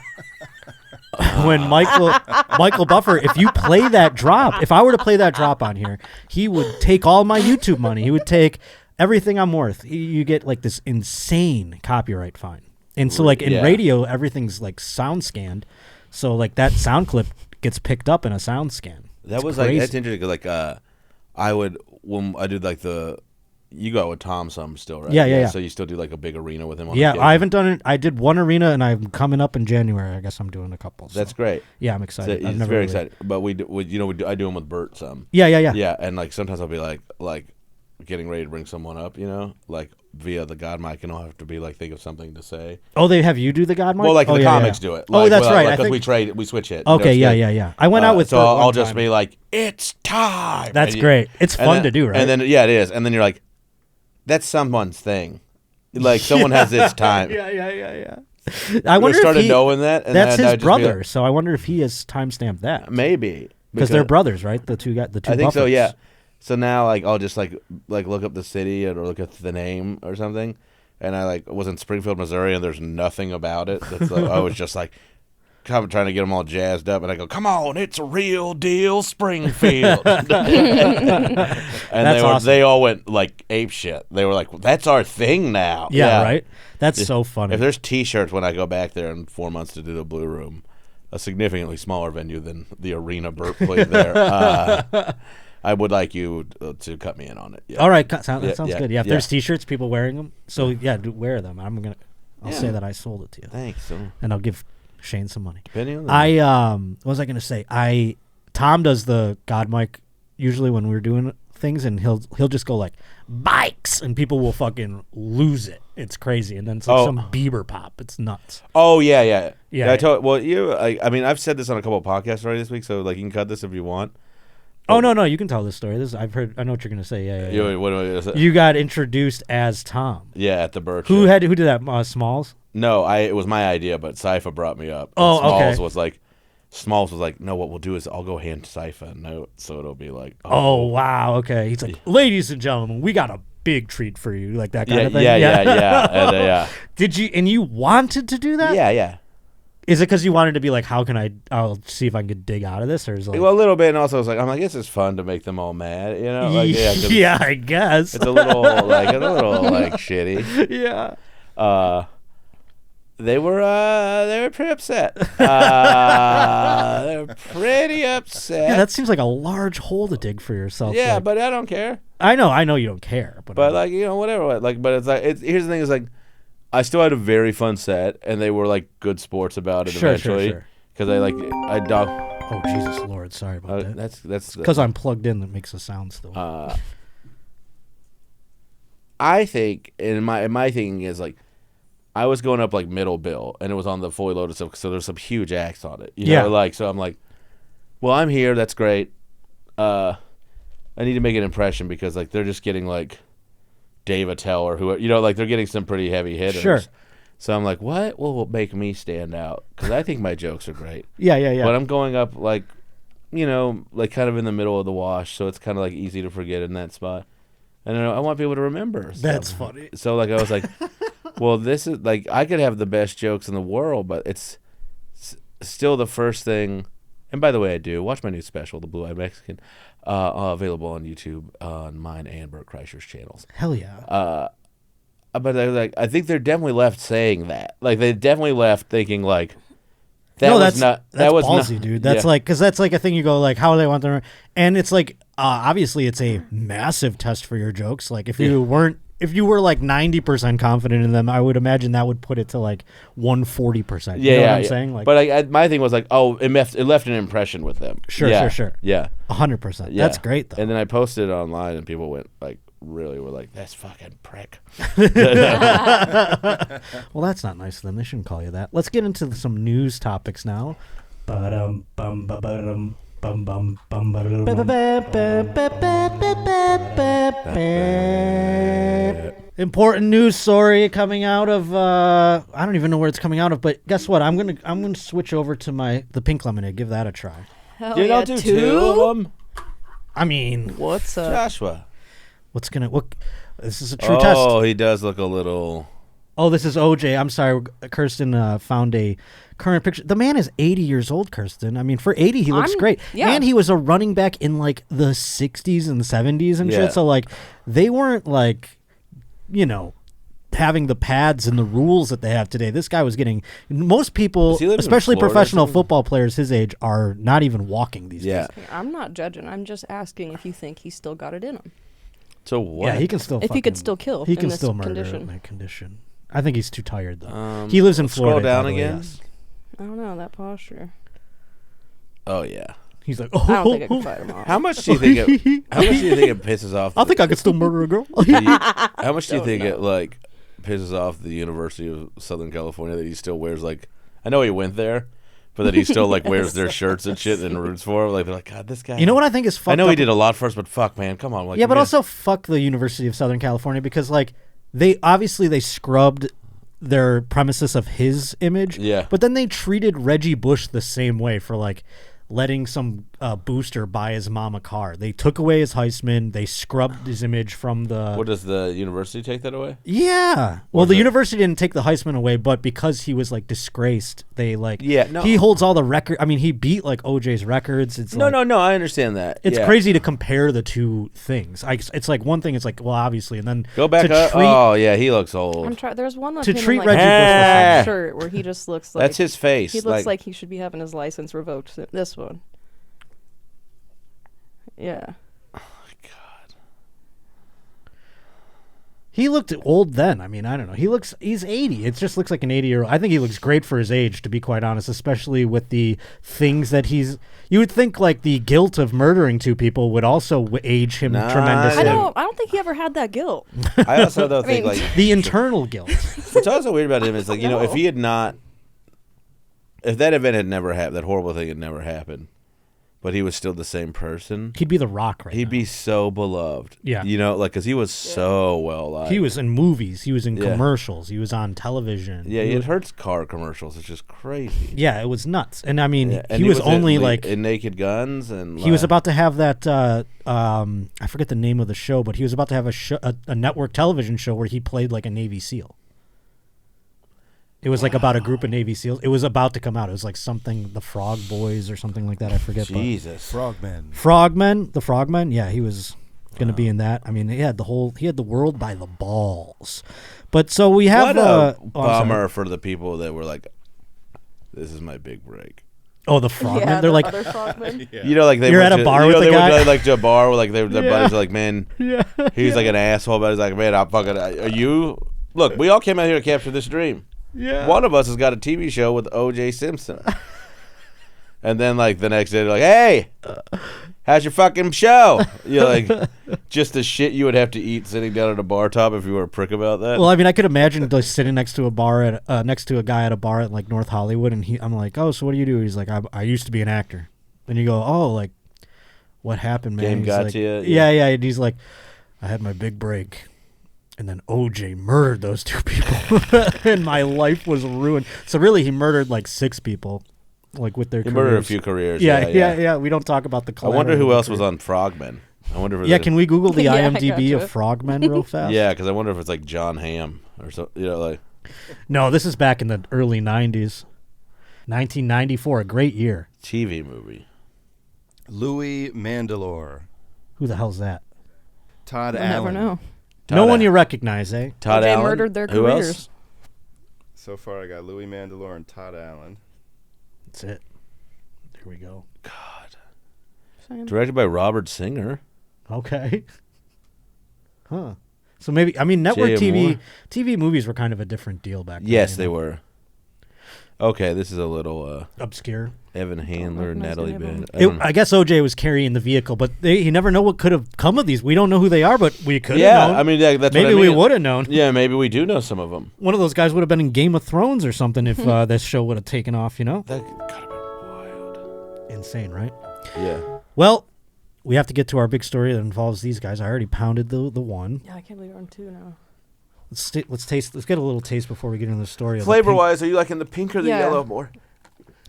when Michael Buffer, if you play that drop, if I were to play that drop on here, he would take all my YouTube money. He would take everything I'm worth. You get like this insane copyright fine. And so like in Yeah. radio, everything's like sound scanned. So like that sound clip gets picked up in a sound scan. That It's was crazy. like that's interesting. 'Cause, like I would when I did like the. You go with Tom some still, right? Yeah. So you still do like a big arena with him on Yeah, the gig? I haven't done it. I did one arena, and I'm coming up in January. I guess I'm doing a couple. So. That's great. Yeah, I'm So excited. I've it's never very really- excited. But I do them with Bert some. Yeah. Yeah, and like sometimes I'll be like getting ready to bring someone up, like via the God mic, and I'll have to be like think of something to say. Oh, they have you do the God mic? Well, like oh, the yeah, comics yeah. do it. Oh, Like, that's right. I Because think we switch it. Okay, it's good. yeah. I went out with so Bert I'll one just time. be like, "It's time." That's And great. It's and fun then- to do, right? And then it is. And then you're like, that's someone's thing. Like someone has its time. Yeah. I wonder started if he, knowing that. And that's then I'd his just be brother. like, So I wonder if he has timestamped that. maybe Because they're brothers, right? The two I think so. Buffers. Yeah. So now, like, I'll just like look up the city or look up the name or something, and I was in Springfield, Missouri, and there's nothing about it. That's I was just like, trying to get them all jazzed up, and I go, "Come on, it's a real deal, Springfield." And That's awesome. they all went like ape shit. They were like, "That's our thing now." Yeah, right? That's so funny. If there's T-shirts when I go back there in 4 months to do the Blue Room, a significantly smaller venue than the arena Bert played there. I would like you to cut me in on it. Yeah. All right, that sounds good. Yeah, if yeah. there's T-shirts, people wearing them. So yeah, wear them. I'll say that I sold it to you. Thanks. So, And I'll give Shane some money. depending on the What was I gonna say? Tom does the God mic usually when we're doing things, and he'll just go like bikes, and people will fucking lose it. It's crazy, and then it's like some Bieber pop. It's nuts. Oh yeah. Yeah. I mean, I've said this on a couple of podcasts already this week, so like you can cut this if you want. Oh no, you can tell this story. I know what you're gonna say. Yeah. What am I gonna say? You got introduced as Tom. Yeah, at the Bert Who show. did that? Smalls. No, it was my idea, but Cypher brought me up. Oh, okay. Smalls was like, no, what we'll do is I'll go hand Cypher a note, so it'll be like, oh wow, okay. He's like, ladies and gentlemen, we got a big treat for you, like that kind of thing. Yeah. Did you? And you wanted to do that? Yeah. Is it because you wanted to be like, I'll see if I can dig out of this, or is it like, Well, a little bit, and also I'm like, it's just fun to make them all mad, you know? Like, yeah, I guess it's a little like shitty. Yeah. They were pretty upset. They were pretty upset. Yeah, that seems like a large hole to dig for yourself. Yeah, like, but I don't care. I know you don't care, but like, you know, whatever. Like, but it's like here's the thing: is like I still had a very fun set, and they were like good sports about it eventually. Because I dog. Oh Jesus Lord, sorry about that. That's because I'm plugged in. That makes a sound still. I think, and my thinking is like, I was going up like middle bill, and it was on the fully loaded stuff, so there's some huge acts on it. You know, like, so I'm like, well, I'm here. That's great. I need to make an impression because like they're just getting like Dave Attell or who, you know, like they're getting some pretty heavy hitters. Sure. So I'm like, what will make me stand out? Because I think my jokes are great. Yeah. But I'm going up like, you know, like kind of in the middle of the wash, so it's kind of like easy to forget in that spot. And I want people to remember. That's funny. So like I was like, well, this is like I could have the best jokes in the world, but it's still the first thing. And by the way, I do watch my new special, The Blue Eyed Mexican, available on YouTube on mine and Bert Kreischer's channels. Hell yeah. But I think they're definitely left saying that. Like they definitely left thinking like that was ballsy, not, dude. That's like because that's like a thing you go like how do they want them, and it's like obviously it's a massive test for your jokes. Like if you were like 90% confident in them, I would imagine that would put it to like 140%. You know what I'm saying? Like, but my thing was like, oh, it left an impression with them. Sure. Yeah. 100%. Yeah. That's great though. And then I posted it online, and people went like, really were like, that's fucking prick. Well, that's not nice of them. They shouldn't call you that. Let's get into some news topics now. Important news story coming out of I don't even know where it's coming out of, but guess what? I'm gonna switch over to the pink lemonade. Give that a try. Hell Dude, yeah, I'll do two of them. I mean, what's up? Joshua. This is a true test. Oh, he does look a little. Oh, this is OJ. I'm sorry. Kirsten found a current picture. The man is 80 years old, Kirsten. I mean, for 80, he looks great. Yeah. And he was a running back in like the 60s and 70s and shit. So like they weren't like, you know, having the pads and the rules that they have today. This guy was getting most people, especially professional football players his age, are not even walking these days. I'm not judging. I'm just asking if you think he's still got it in him. So what? Yeah, he can still. If he could still kill, he can in this still murder condition. in that condition. I think he's too tired though. He lives in Florida. Scroll down by the way, again. yes. I don't know that posture. Oh yeah. He's like, I don't think I can fight him off. How much do you think it pisses off? I think I could still murder a girl. How much do you think it like pisses off the University of Southern California that he still wears like? I know he went there, but that he still like wears their shirts and shit and roots for him. Like they're like, God, this guy. You know what I think is fucked I know up? he did a lot for us, but fuck, man, come on. Like, yeah, but also fuck the University of Southern California because like they scrubbed their premises of his image. Yeah. But then they treated Reggie Bush the same way for like letting some booster buy his mom a car. They took away his Heisman. They scrubbed his image from the... What, does the university take that away? Yeah. Well, the university didn't take the Heisman away, but because he was like disgraced, they like... Yeah, no. He holds all the record. I mean, he beat like OJ's records. It's No, like, no, I understand that. It's Yeah. crazy to compare the two things. It's like one thing, it's like, well, obviously, and then Go back to up. treat- Oh, yeah, he looks old. I'm trying. There's one of To him treat in, like, Reggie Bush the same. a shirt where he just looks like That's his face. He looks like he should be having his license revoked. This one. Yeah. He looked old then. I mean, I don't know. He's 80. It just looks like an 80-year-old. I think he looks great for his age, to be quite honest, especially with the things that you would think like the guilt of murdering two people would also age him tremendously. I don't think he ever had that guilt. I also don't think like the internal guilt. What's also weird about him is like, you know, if he had not, if that event had never happened, that horrible thing had never happened, but he was still the same person. He'd be The Rock right He'd now. be so beloved. Yeah. You know, like, because he was so well liked. He was in movies. He was in Yeah. commercials. He was on television. Yeah, it hurts car commercials. It's just crazy. Yeah, it was nuts. And I mean, Yeah, and he was only in, like in Naked Guns, and he was about to have that. I forget the name of the show, but he was about to have a network television show where he played like a Navy SEAL. It was like about a group of Navy SEALs. It was about to come out. It was like something, the Frog Boys or something like that. I forget. Jesus. Frogmen. The Frogmen. Yeah, he was going to be in that. I mean, he had the world by the balls. But so we have What a I'm sorry. bummer for the people that were like, "This is my big break." Oh, the Frogmen. Yeah, They're the like, other frogmen. You know, like they You're went at a to, bar you with know, the they guy? went to, like to a bar where like their Yeah. buddies are like, "Man, yeah, he's like an asshole," but he's like, "Man, I'm fucking. Are you? Look, we all came out here to capture this dream. yeah. One of us has got a TV show with O.J. Simpson." And then, like, the next day, they're like, "Hey, how's your fucking show?" You're like, just the shit you would have to eat sitting down at a bar top if you were a prick about that. Well, I mean, I could imagine like sitting next to a bar next to a guy at a bar at like North Hollywood, and I'm like, "Oh, so what do you do?" He's like, I used to be an actor." And you go, "Oh, like, what happened, man?" Game He's got like, to you? Yeah. And he's like, "I had my big break, and then OJ murdered those two people, and my life was ruined." So really, he murdered like 6 people, like with their he careers. murdered a few careers. Yeah. We don't talk about the. I wonder who collateral else was career. on Frogmen. I wonder if Yeah, can we Google the Yeah, I IMDb gotcha. of Frogmen real fast? Yeah, because I wonder if it's like John Hamm or something. You know, like No, this is back in the early 90s. 1994, a great year. TV movie. Louis Mandylor. Who the hell's that? Todd You'll Allen. never know. No one you recognize, eh? Todd OJ Allen. murdered their Who careers. else? So far, I got Louis Mandylor and Todd Allen. That's it. There we go. Same. Directed by Robert Singer. Okay. Huh. So maybe, I mean, network Jay Moore. TV movies were kind of a different deal back then. Yes, you they know? were. Okay, this is a little Obscure. Evan Handler, recognize Natalie any of Bennett. I guess OJ was carrying the vehicle, but you never know what could have come of these. We don't know who they are, but we could have Yeah, known. I mean, that's maybe what I we mean. would have known. Yeah, maybe we do know some of them. One of those guys would have been in Game of Thrones or something if this show would have taken off, you know? That could have been wild. Insane, right? Yeah. Well, we have to get to our big story that involves these guys. I already pounded the one. Yeah, I can't believe we're on 2 now. Let's taste. Let's get a little taste before we get into the story. Of the Flavor pink. wise, are you liking the pink or the Yeah. yellow more?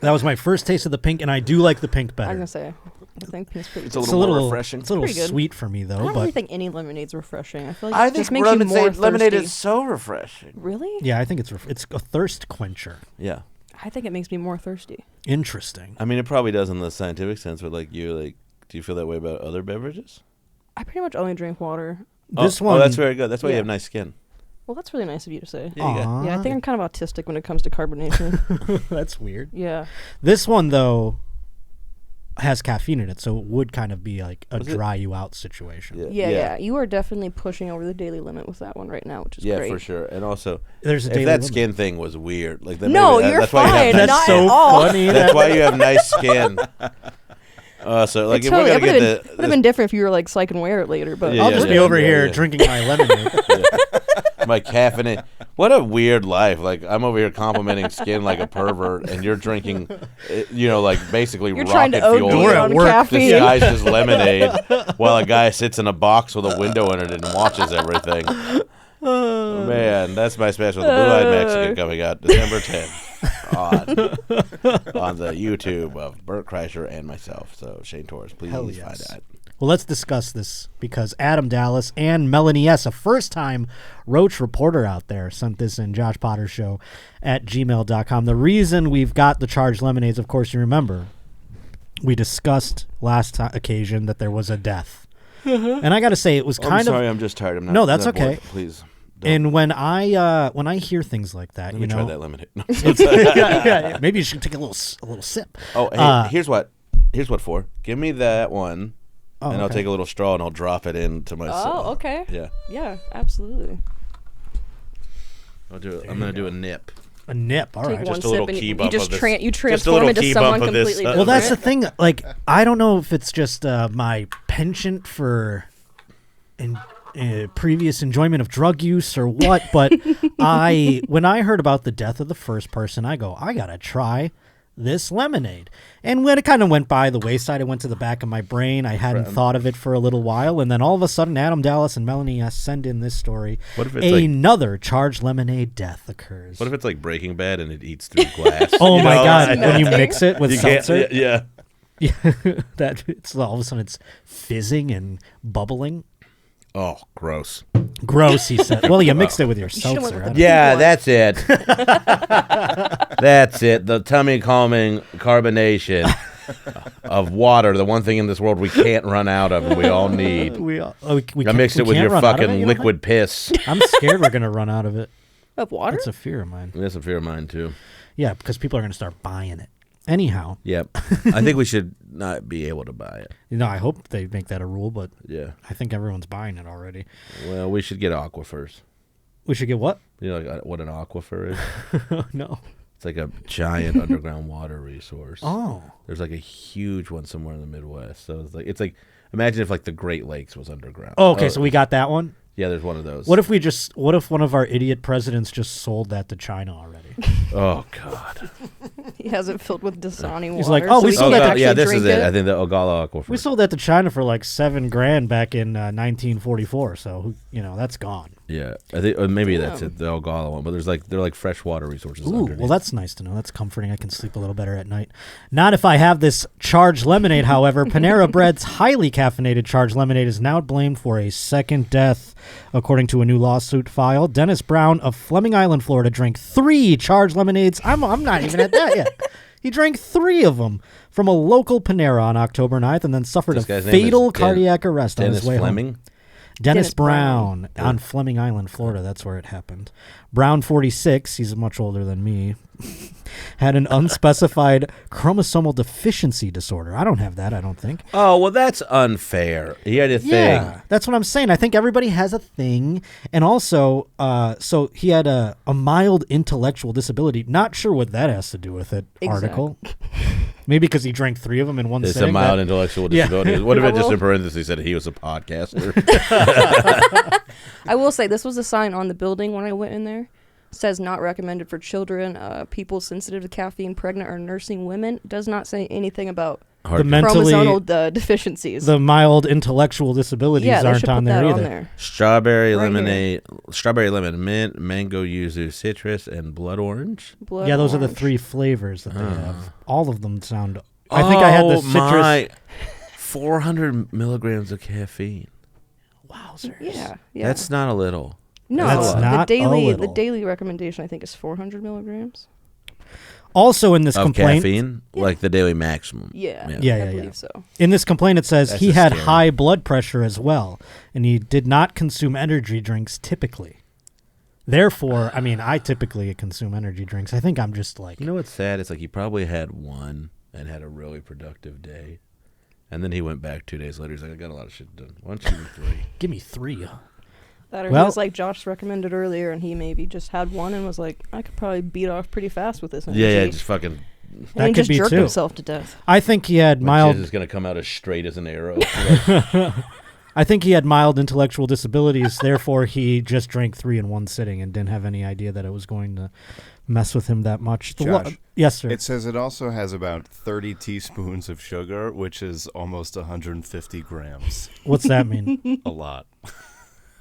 That was my first taste of the pink, and I do like the pink I better. was gonna say, I think pink's pretty. It's good. a little more refreshing. It's a little Pretty good. sweet for me I though, don't but really think any lemonade's refreshing. I feel like I it think just makes you more lemonade thirsty. is so refreshing. Really? yeah, I think it's a thirst quencher. Yeah. I think it makes me more thirsty. Interesting. I mean, it probably does in the scientific sense, but like, do you feel that way about other beverages? I pretty much only drink water. This Oh, one. that's very good. That's why you Yeah. have nice skin. Well, that's really nice of you to say. Yeah, you got- Aw, Yeah, I think I'm kind of autistic when it comes to carbonation. that's weird. Yeah. This one though has caffeine in it, so it would kind of be like a Was it- dry you out situation. Yeah. You are definitely pushing over the daily limit with that one right now, which is Yeah, great. for sure. And also, There's a if daily that limit. skin thing was weird, like that No, maybe you're that's why you fine. have That's Not so at all. funny. that's why you have nice skin. So like, It's if totally, we're it gonna would get have been different if you were like psych and wear it later, but Yeah, I'll yeah, just yeah, be over yeah, here yeah. drinking my lemonade. my caffeine. What a weird life. Like, I'm over here complimenting skin like a pervert, and you're drinking, like basically you're trying rocket to fuel. OD We're at on work. caffeine. Disguised as lemonade, while a guy sits in a box with a window in it and watches everything. Man, that's my special. The Blue-Eyed Mexican coming out December 10th on the YouTube of Bert Kreischer and myself. So Shane Torres, please Hell find yes. that. Well, let's discuss this because Adam Dallas and Melanie S., a first-time Roach reporter out there, sent this in joshpottershow at gmail.com. The reason we've got the charged lemonades, of course, you remember, we discussed last occasion that there was a death. And I got to say, it was I'm kind sorry, of... I'm just tired. I'm not. No, that's not bored. okay. Please. Don't. And when I hear things like that, Let you me know... try that lemonade. yeah. Maybe you should take a little sip. Oh, hey, here's what for. Give me that one, Oh, and I'll okay. take a little straw and I'll drop it into my. Oh, okay. Yeah, Yeah, absolutely. I'll do it. I'm gonna do a nip. A nip, all Take right. one Just a little sip and key you bump just of this. you Just a transform little into key someone bump of this, completely Well, different. that's the thing. Like, I don't know if it's just my penchant for previous enjoyment of drug use or what, but when I heard about the death of the first person, I go, I gotta try this lemonade. And when it kind of went by the wayside, it went to the back of my brain. I hadn't thought of it for a little while. And then all of a sudden, Adam Dallas and Melanie send in this story. What if it's another charged lemonade death occurs? What if it's like Breaking Bad and it eats through glass? Oh, my God. When you mix it with seltzer? Yeah. That it's all of a sudden it's fizzing and bubbling. Oh, gross. Gross, he said. Well, you mixed it with your seltzer. Yeah, that's it. That's it. The tummy calming carbonation of water, the one thing in this world we can't run out of and we all need. I mixed it with your fucking liquid piss. I'm scared we're going to run out of it. Of water? That's a fear of mine. That's a fear of mine, too. Yeah, because people are going to start buying it. Anyhow. Yep. I think we should not be able to buy it. I hope they make that a rule, but yeah, I think everyone's buying it already. Well, we should get aquifers. We should get what? You know like what an aquifer is? No. It's like a giant underground water resource. Oh. There's like a huge one somewhere in the Midwest. So it's like imagine if like the Great Lakes was underground. Oh, okay, so we got that one? Yeah, there's one of those. What if one of our idiot presidents just sold that to China already? Oh, God. He has it filled with Dasani water. He's like, oh, we sold that to yeah, this is it. I think the Ogala Aquifer. We sold that to China for like $7,000 back in 1944. So, that's gone. Yeah, I think maybe that's it, the Ogala one. But they're like freshwater resources. Ooh, underneath. well, that's nice to know. That's comforting. I can sleep a little better at night. Not if I have this charged lemonade, however. Panera Bread's highly caffeinated charged lemonade is now blamed for a second death, according to a new lawsuit filed. Dennis Brown of Fleming Island, Florida, drank 3 charged lemonades. I'm not even at that yet. He drank 3 of them from a local Panera on October 9th and then suffered a fatal cardiac arrest on his way Fleming? home. Dennis Brown on Fleming Island, Florida. That's where it happened. Brown, 46, he's much older than me, had an unspecified chromosomal deficiency disorder. I don't have that, I don't think. Oh, well, that's unfair. He had a thing. Yeah, that's what I'm saying. I think everybody has a thing. And also, so he had a mild intellectual disability. Not sure what that has to do with it, article. Maybe because he drank 3 of them in one sitting. It's a mild intellectual disability. Yeah. What if it just in parentheses said he was a podcaster? I will say this was a sign on the building when I went in there. It says not recommended for children, people sensitive to caffeine, pregnant or nursing women. It does not say anything about the chromosomal deficiencies. The mild intellectual disabilities aren't on there either. Strawberry lemonade, strawberry lemon, mint, mango yuzu, citrus, and blood orange. Those are the 3 flavors that they have. All of them sound. I think I had the citrus. 400 milligrams of caffeine. Wowzers. Yeah. That's not a little. No, that's not the daily recommendation I think is 400 milligrams. Also in this complaint, caffeine, like the daily maximum. Yeah. I believe so. In this complaint, it says he had high blood pressure as well, and he did not consume energy drinks typically. Therefore, I typically consume energy drinks. I think I'm just like... You know what's sad? It's like he probably had one and had a really productive day, and then he went back 2 days later. He's like, I got a lot of shit done. Why don't you do 3? Give me 3. That or he was like Josh recommended earlier, and he maybe just had one and was like, I could probably beat off pretty fast with this energy. Yeah, just fucking... And he just jerked himself to death. I think he had mild... His is going to come out as straight as an arrow. I think he had mild intellectual disabilities, therefore he just drank 3 in one sitting and didn't have any idea that it was going to mess with him that much. Josh, yes, sir. It says it also has about 30 teaspoons of sugar, which is almost 150 grams. What's that mean? A lot.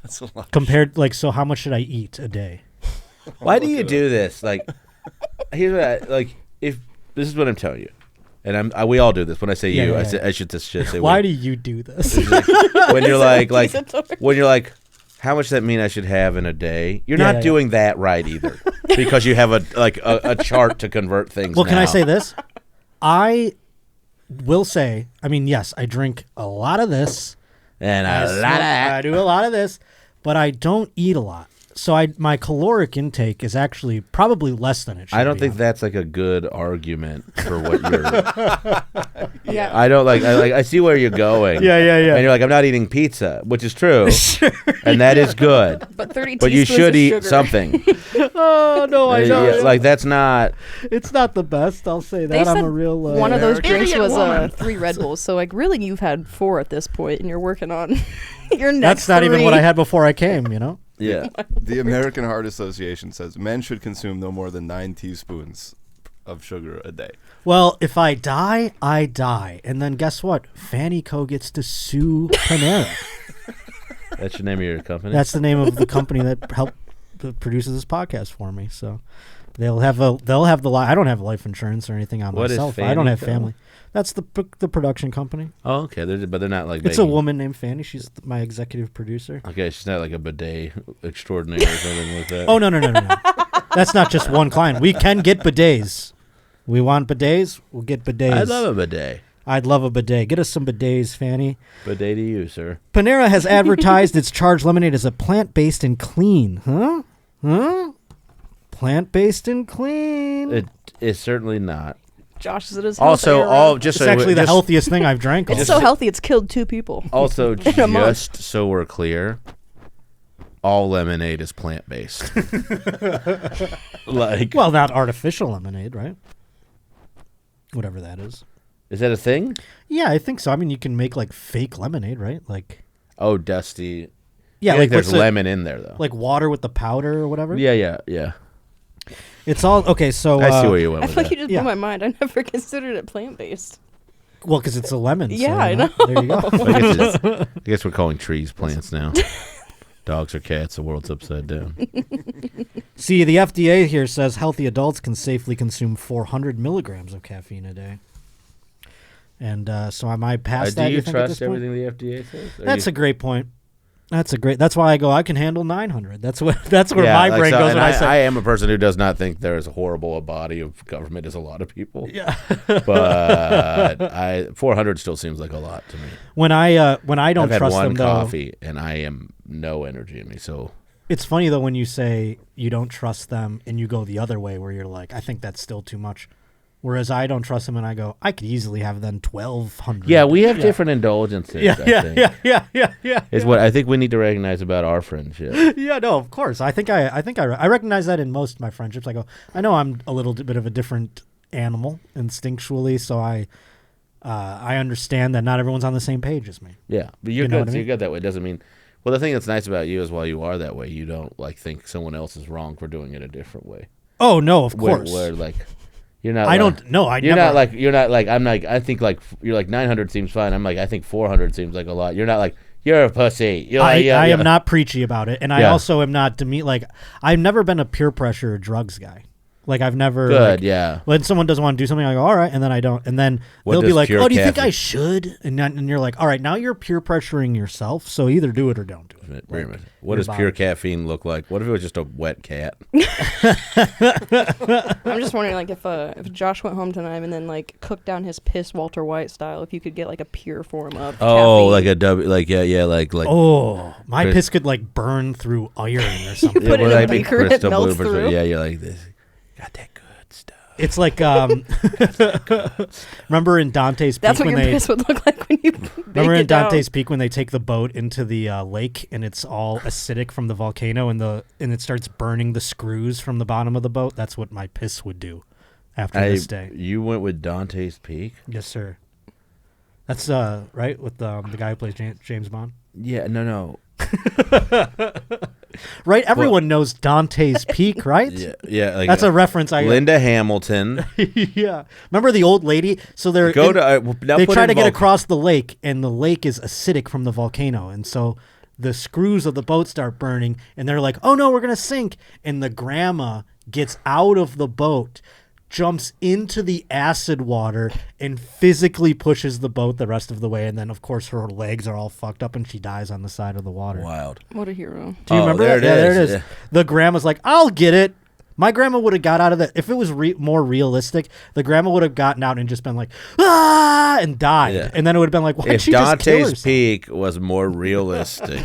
That's a lot. Compared, so how much should I eat a day? Why do you do this? Like, here's what if this is what I'm telling you, and we all do this. When I say you, I should just say. Why do you do this? When you're when you're like, how much does that mean I should have in a day? You're not doing that right either, because you have a chart to convert things. Well, can I say this? I will say, yes, I drink a lot of this. And I do a lot of this, but I don't eat a lot. So my caloric intake is actually probably less than it should be. I don't think that's like a good argument for what you're... Yeah. I don't I see where you're going. Yeah. And you're like, I'm not eating pizza, which is true. And that is good. But you should eat something. Oh, no, I know. That's not... It's not the best, I'll say that. I'm a real... one of those drinks was 3 Red Bulls. So, really, you've had 4 at this point, and you're working on your next That's not 3. even what I had before I came, Yeah. The American Heart Association says men should consume no more than 9 teaspoons of sugar a day. Well, if I die, I die. And then guess what? Fanny Co. gets to sue Panera. That's the name of your company? That's the name of the company that produces this podcast for me. So they'll have the I don't have life insurance or anything on What is myself. I don't have Fanny Co.? family. That's the production company. Oh, okay. But they're not like It's a woman named Fanny. She's my executive producer. Okay, she's not like a bidet extraordinaire or something like that. Oh, no. That's not just one client. We can get bidets. We want bidets, we'll get bidets. I love a bidet. I'd love a bidet. Get us some bidets, Fanny. Bidet to you, sir. Panera has advertised its Charged Lemonade as a plant-based and clean. Huh? Plant-based and clean. It is certainly not. Josh, is it as Also, it's actually the healthiest thing I've drank. It's so healthy, it's killed 2 people. Also, a month. just so we're clear, all lemonade is plant-based. Well, not artificial lemonade, right? Whatever that is. Is that a thing? Yeah, I think so. I mean, you can make like fake lemonade, right? Like, oh, dusty. Yeah, like there's what's lemon in there though. Like water with the powder or whatever. Yeah. It's all okay. So I see where you went I with feel like that. you just blew my mind. I never considered it plant-based. Well, because it's a lemon. Yeah, so, I know. There you go. I guess we're calling trees plants now. Dogs or cats, the world's upside down. See, the FDA here says healthy adults can safely consume 400 milligrams of caffeine a day. And so am I past that? Do you think, at this trust point? everything the FDA says? That's a great point. That's why I go, I can handle 900. That's where my brain goes when I say. I am a person who does not think there is horrible a body of government as a lot of people. Yeah. But 400 still seems like a lot to me. When I don't I've trust had them, one though, coffee and I am no energy in me. So it's funny though when you say you don't trust them and you go the other way where you're like, I think that's still too much. Whereas I don't trust them and I go, I could easily have then 1,200. yeah, we have different indulgences. Yeah. Is what I think we need to recognize about our friendship. Yeah, no, of course. I think I recognize that in most of my friendships. I go, I know I'm a little bit of a different animal instinctually, so I understand that not everyone's on the same page as me. Yeah, but you're You know good. what I So you're mean? good that way. It doesn't mean. Well, the thing that's nice about you is while you are that way, you don't like think someone else is wrong for doing it a different way. Oh no, of course. Where like. You're not. I like, don't. No, I. You're never, not like. You're not like. I'm like. I think like. You're like 900 seems fine. I'm like. I think 400 seems like a lot. You're not like. You're a pussy. You're like, I am not preachy about it, and I Yeah. also am not like. I've never been a peer pressure drugs guy. Like I've never. Good. Like, yeah. when someone doesn't want to do something, I go, all right, and then I don't, and then What they'll be does like, pure oh, do you think caffeine- I should? And you're like, all right, now you're peer pressuring yourself, so either do it or don't do it. Wait a Like, minute. What your does pure body. caffeine look like? What if it was just a wet cat? I'm just wondering, like, if Josh went home tonight and then like cooked down his piss Walter White style, if you could get like a pure form of Oh, caffeine. like a W. Like yeah. Like. Oh, my Chris- piss could like burn through iron or something. put it in a like big beaker and it crystal melts blue through. Yeah, you're like this. Got that good stuff. It's like remember in Dante's Peak That's what when your they piss would look like when you remember in it down. Dante's Peak when they take the boat into the lake and it's all acidic from the volcano and it starts burning the screws from the bottom of the boat. That's what my piss would do after this day. You went with Dante's Peak? Yes, sir. That's right with the guy who plays James Bond. Yeah, no. Right, everyone knows Dante's Peak, right? Yeah. Like That's a reference. Linda Hamilton. Yeah. Remember the old lady? So they're Go in- to. Now they put try in to get Vol- across the lake, and the lake is acidic from the volcano, and so the screws of the boat start burning, and they're like, "Oh no, we're gonna sink!" And the grandma gets out of the boat, jumps into the acid water, and physically pushes the boat the rest of the way, and then of course her legs are all fucked up, and she dies on the side of the water. Wild. What a hero. Do you remember there that? it Yeah, there is. it is. Yeah. The grandma's like, I'll get it. My grandma would have got out of that. If it was more realistic, the grandma would have gotten out and just been like, ah, and died. Yeah. And then it would have been like, why'd If she just kill Dante's herself? Peak was more realistic.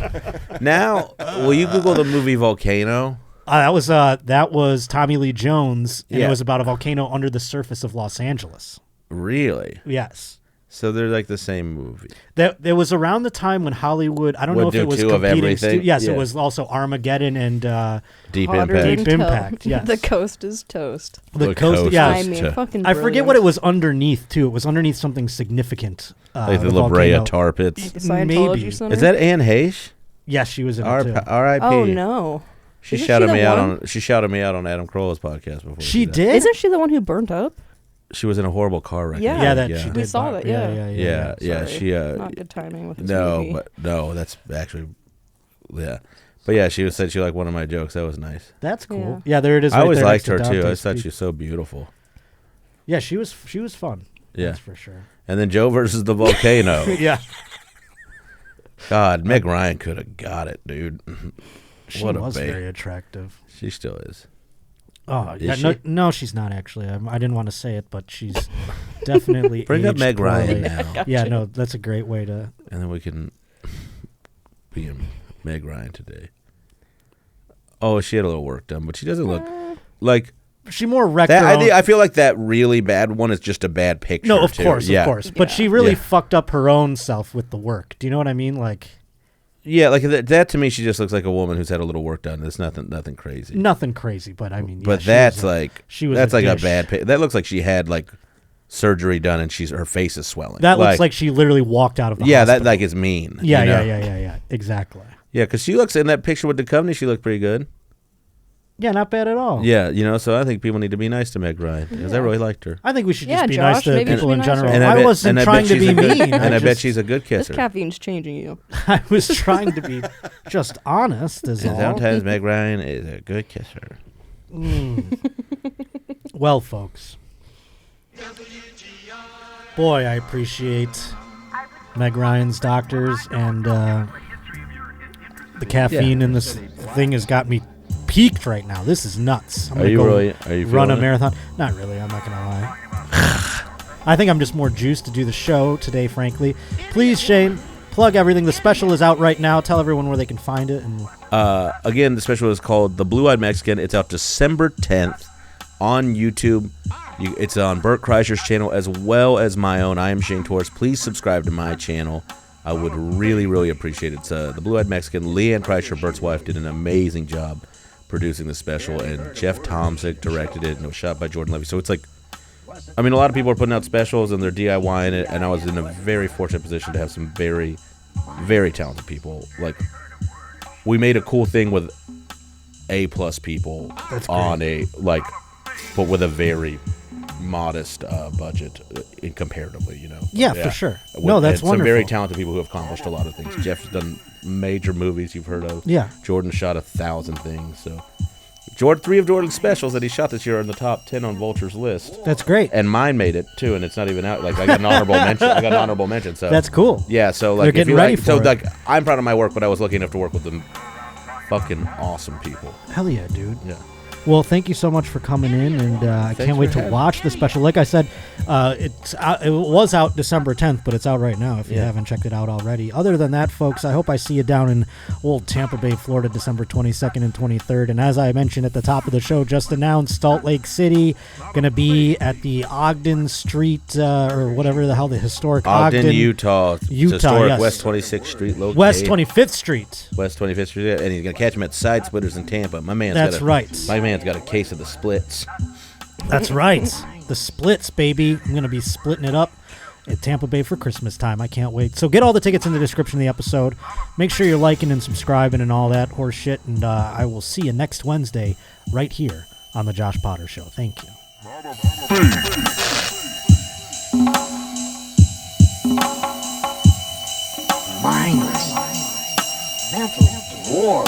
Now, will you Google the movie Volcano? That was Tommy Lee Jones, and Yeah. it was about a volcano under the surface of Los Angeles. Really? Yes. So they're like the same movie. That was around the time when Hollywood, I don't Would know if do it was two of competing. everything? Yes, Yeah. it was also Armageddon and Deep Hotter Impact. than Deep Impact, toast. yes. The coast is toast. the The coast. Coast Yeah, I is mean, to- fucking I forget brilliant. what it was underneath too. It was underneath something significant. Like the the La Brea volcano. Tar Pits. The Scientology Maybe. Center. Is that Anne Heche? Yes, she was in it too. R.I.P. Oh no. She Isn't shouted she the me out one? on. She shouted me out on Adam Carolla's podcast before. She died. did? Isn't she the one who burnt up? She was in a horrible car wreck. Yeah. Yeah, that yeah. she We did. saw but- that, yeah. Yeah. Sorry. She Not good timing with this movie. no, that's actually, yeah, but yeah, she said she liked one of my jokes. That was nice. That's cool. Yeah, there it is. I right always there liked next her to too. I Dante's thought Peak. she was so beautiful. Yeah, she was fun. Yeah, That's for sure. and then Joe versus the volcano. Yeah. God, Meg Ryan could have got it, dude. She What a was babe. very attractive. She still is. Oh, Is yeah, she? no, she's not actually. I didn't want to say it, but she's definitely Bring up aged Meg Ryan poorly. now. Yeah, no, that's a great way to. And then we can be in Meg Ryan today. Oh, she had a little work done, but she doesn't look like She more wrecked that. her own- I feel like that really bad one is just a bad picture. No, of too. course, Yeah. of course. But Yeah. she really Yeah. fucked up her own self with the work. Do you know what I mean? Like Yeah, like that to me, she just looks like a woman who's had a little work done. It's nothing crazy. nothing crazy, but I mean, yeah, But she that's was a- like she was that's a like dish. a bad. That looks like she had like surgery done and her face is swelling. That looks like she literally walked out of the yeah, hospital. that like is mean. Yeah, you know? yeah, exactly. Yeah, because she looks in that picture with the company, she looked pretty good. Yeah, not bad at all. Yeah, so I think people need to be nice to Meg Ryan because I really liked her. I think we should Yeah, just be Josh, nice to maybe you people should in be nicer. general. And I bet- wasn't and trying to she's be a good- mean. and I bet just- she's a good This kisser. caffeine's changing you. I was trying to be just honest, is And all. sometimes Meg Ryan is a good kisser. Well, folks. Boy, I appreciate Meg Ryan's doctors, and the caffeine in this thing has got me peaked right now. This is nuts. I'm Are gonna you go really? Are you run a feeling it? marathon? Not really. I'm not gonna lie. I think I'm just more juiced to do the show today, frankly. Please, Shane, plug everything. The special is out right now. Tell everyone where they can find it. And Again, the special is called The Blue-Eyed Mexican. It's out December 10th on YouTube. It's on Bert Kreischer's channel as well as my own. I am Shane Torres. Please subscribe to my channel. I would really, really appreciate it. It's The Blue-Eyed Mexican. LeeAnn Kreischer, Bert's wife, did an amazing job producing the special, and Jeff Tomsic directed it, and it was shot by Jordan Levy. So it's like, I mean, a lot of people are putting out specials and they're DIYing it, and I was in a very fortunate position to have some very, very talented people. Like, we made a cool thing with A+ people on a, like, but with a very modest budget comparatively, yeah, for sure. With- No, that's and wonderful. some very talented people who have accomplished a lot of things. Jeff's done major movies you've heard of. Yeah. Jordan shot 1,000 things. So, three of Jordan's specials that he shot this year are in the top 10 on Vulture's list. That's great. And mine made it too, and it's not even out. Like, I got an honorable mention. I got an honorable mention. So That's cool. Yeah. So They're like, if getting you ready like, so for it. like, I'm proud of my work, but I was lucky enough to work with them. Fucking awesome people. Hell yeah, dude. Yeah. Well, thank you so much for coming in, and I Thanks can't wait for to having watch the special. Like I said, it's out, it was out December 10th, but it's out right now if you Yeah. haven't checked it out already. Other than that, folks, I hope I see you down in old Tampa Bay, Florida, December 22nd and 23rd. And as I mentioned at the top of the show, just announced Salt Lake City, going to be at the Ogden Street, or whatever the hell, the historic Ogden, Utah. Historic yes. West 26th Street location. West 25th Street. West 25th Street, and he's gonna catch him at Side Splitters in Tampa. My man's That's got right. My man's got a case of the splits. That's right. The splits, baby. I'm going to be splitting it up at Tampa Bay for Christmas time. I can't wait. So get all the tickets in the description of the episode. Make sure you're liking and subscribing and all that horse shit. And I will see you next Wednesday right here on The Josh Potter Show. Thank you. Mindless. Mental war.